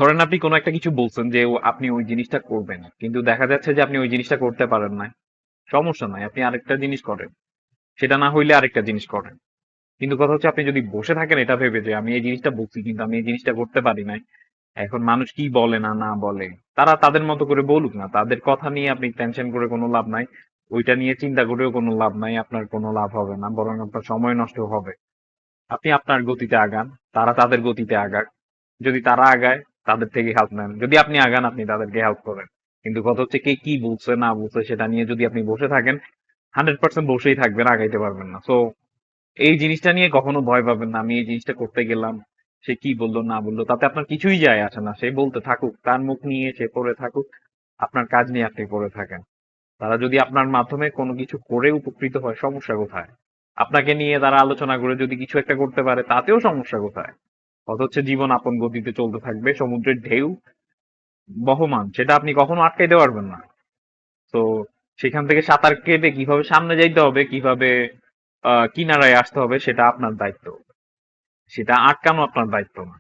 ধরেন আপনি কোনো একটা কিছু বলছেন যে আপনি ওই জিনিসটা করবেন, কিন্তু দেখা যাচ্ছে যে আপনি ওই জিনিসটা করতে পারেন না। সমস্যা নাই, আপনি আরেকটা জিনিস করেন। সেটা না হইলে আরেকটা জিনিস করেন। কিন্তু কথা হচ্ছে আপনি যদি বসে থাকেন এটা ভেবে যে আমি এই জিনিসটা বলছি কিন্তু আমি এই জিনিসটা করতে পারি নাই, এখন মানুষ কি বলে না না বলে, তারা তাদের মতো করে বলুক না, তাদের কথা নিয়ে আপনি টেনশন করে কোনো লাভ নাই। ওইটা নিয়ে চিন্তা করেও কোনো লাভ নাই, আপনার কোনো লাভ হবে না, বরং আপনার সময় নষ্ট হবে। আপনি আপনার গতিতে আগান, তারা তাদের গতিতে আগাক। যদি তারা আগায় তাদের থেকে হেল্প নেন, যদি আপনি আগান আপনি তাদেরকে হেল্প করেন। কিন্তু কথা হচ্ছে কে কি বলছে না বলছে সেটা নিয়ে যদি আপনি বসে থাকেন, 100% বসেই থাকবেন, আগাইতে পারবেন না। সো এই জিনিসটা নিয়ে কখনো ভয় পাবেন না। আমি এই জিনিসটা করতে গেলাম, সে কি বললো না বললো তাতে আপনার কিছুই যায় আসে না। সে বলতে থাকুক, তার মুখ নিয়ে সে পড়ে থাকুক, আপনার কাজ নিয়ে আপনি করে থাকেন। তারা যদি আপনার মাধ্যমে কোনো কিছু করে উপকৃত হয়, সমস্যা কোথায়? আপনাকে নিয়ে তারা আলোচনা করে যদি কিছু একটা করতে পারে, তাতেও সমস্যা কোথায়? কথা হচ্ছে জীবন আপন গতিতে চলতে থাকবে, সমুদ্রের ঢেউ বহমান, সেটা আপনি কখনো আটকাইতে পারবেন না। তো সেখান থেকে সাঁতার কেটে কিভাবে সামনে যাইতে হবে, কিভাবে কিনারায় আসতে হবে, সেটা আপনার দায়িত্ব। সেটা আটকানো আপনার দায়িত্ব না।